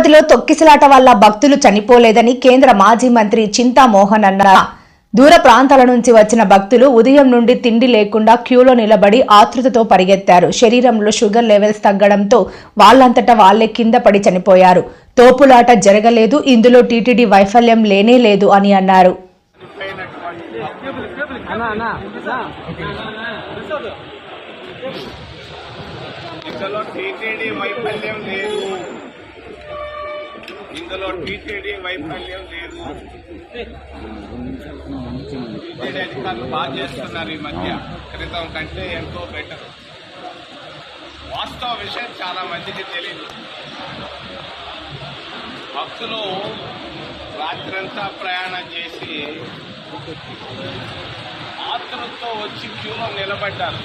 తిరుపతిలో తొక్కిసలాట వల్ల భక్తులు చనిపోలేదని కేంద్ర మాజీ మంత్రి చింతామోహన్ అన్నారు. దూర ప్రాంతాల నుంచి వచ్చిన భక్తులు ఉదయం నుండి తిండి లేకుండా క్యూలో నిలబడి ఆతృతతో పరిగెత్తారు. శరీరంలో షుగర్ లెవెల్స్ తగ్గడంతో వాళ్లంతటా వాళ్లే కింద పడి చనిపోయారు. తోపులాట జరగలేదు, ఇందులో టీటీడీ వైఫల్యం లేనే లేదు అని అన్నారు. ఇందులో టీటీడీ వైఫల్యం లేదు. టీటీడీ అధికారులు బాగా చేస్తున్నారు. ఈ మధ్య క్రితం కంటే ఎంతో బెటర్. వాస్తవ విషయం చాలా మందికి తెలియదు. భక్తులు రాత్రంతా ప్రయాణం చేసి ఆతృతతో వచ్చి క్యూలో నిలబడ్డారు.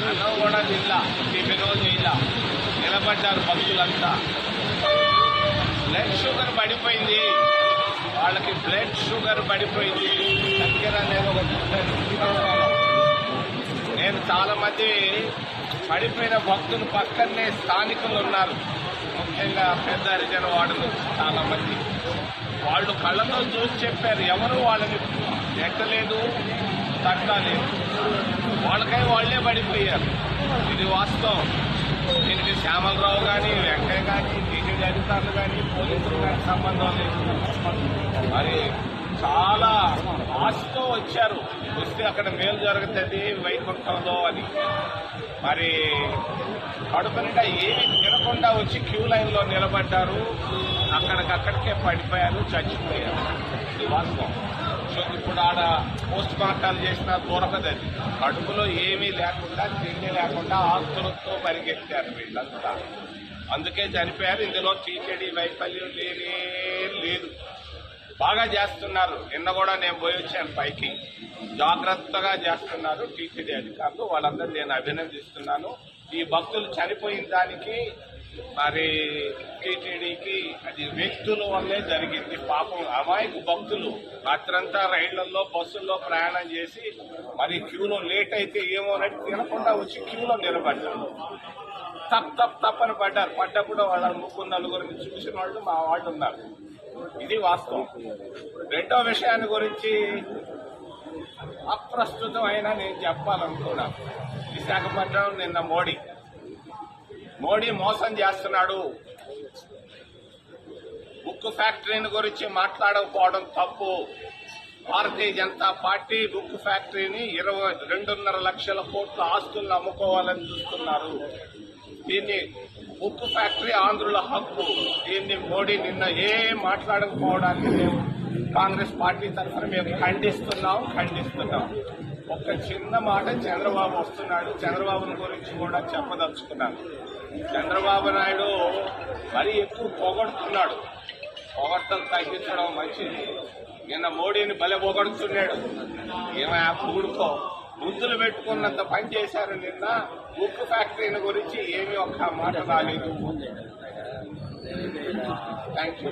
అన్నం కూడా జిల్లా టిఫినో జిల్లా నిలబడ్డారు భక్తులంతా. బ్లడ్ షుగర్ పడిపోయింది, వాళ్ళకి బ్లడ్ షుగర్ పడిపోయింది. దగ్గర నేను చాలా మంది పడిపోయిన భక్తులు పక్కనే స్థానికులు ఉన్నారు, ముఖ్యంగా పెద్ద హరిజన వార్డులు చాలా మంది. వాళ్ళు కళ్ళతో చూసి చెప్పారు, ఎవరు వాళ్ళని ఎక్కలేదు, తగ్గలేదు, వాళ్ళకై వాళ్లే పడిపోయారు. ఇది వాస్తవం. దీనికి శ్యామలరావు కానీ, వెంకయ్య కానీ, టీటీడీ అధికారులు కానీ, పోలీసులు కానీ సంబంధం లేదు. మరి చాలా ఆశతో వచ్చారు. వస్తే అక్కడ మేలు జరుగుతుంది వైకుంఠంలో అని. మరి కడుపు నిండా ఏమి తినకుండా వచ్చి క్యూ లైన్లో నిలబడ్డారు. అక్కడికక్కడికే పడిపోయారు, చచ్చిపోయారు. ఇది వాస్తవం. సో ఇప్పుడు ఆడ పోస్ట్ మార్టాలు చేసినా దొరకదు. అది కడుపులో ఏమీ లేకుండా, తిండి లేకుండా ఆస్తులతో పరిగెత్తారు వీళ్ళంతా, అందుకే చనిపోయారు. ఇందులో టీటీడీ వైఫల్యం లేనే లేదు. బాగా చేస్తున్నారు. నిన్న కూడా నేను పోయి వచ్చాను పైకి. జాగ్రత్తగా చేస్తున్నారు టీటీడీ అధికారులు. వాళ్ళందరూ నేను అభినందిస్తున్నాను. ఈ భక్తులు చనిపోయిన దానికి మరి టీటీడీకి అది వ్యక్తుల వల్లే జరిగింది. పాపం అమాయకు భక్తులు రాత్రంతా రైళ్లలో, బస్సుల్లో ప్రయాణం చేసి మరి క్యూలో లేట్ అయితే ఏమోనట్టు తినకుండా వచ్చి క్యూలో నిలబడ్డారు. తప్పని పడ్డారు. పడ్డప్పుడు వాళ్ళ ముగ్గురు నలుగురిని చూసిన వాళ్ళు మా వాళ్ళు ఉన్నారు. ఇది వాస్తవం. రెండో విషయాన్ని గురించి అప్రస్తుతం అయినా నేను చెప్పాలనుకున్నాను. విశాఖపట్నం నిన్న మోడీ మోసం చేస్తున్నాడు. ఉక్కు ఫ్యాక్టరీని గురించి మాట్లాడకపోవడం తప్పు. భారతీయ జనతా పార్టీ ఉక్కు ఫ్యాక్టరీని 22.5 లక్షల కోట్ల ఆస్తులను అమ్ముకోవాలని చూస్తున్నారు. దీన్ని ఉక్కు ఫ్యాక్టరీ ఆంధ్రుల హక్కు. దీన్ని మోడీ నిన్న ఏం మాట్లాడకపోవడానికి మేము కాంగ్రెస్ పార్టీ తరఫున మేము ఖండిస్తున్నాం. ఒక చిన్న మాట, చంద్రబాబు వస్తున్నాడు. చంద్రబాబుని గురించి కూడా చెప్పదలుచుకున్నాను. చంద్రబాబు నాయుడు మరీ ఎక్కువ పొగడుతున్నాడు. పొగడ్తలు తగ్గించడం మంచిది. నిన్న మోడీని భలే పొగడుతున్నాడు. ఏమో పొగుడుకో, బుద్ధులు పెట్టుకున్నంత పని చేశారు. నిన్న ఉక్కు ఫ్యాక్టరీని గురించి ఏమీ ఒక్క మాట రాలేదు. Thank you.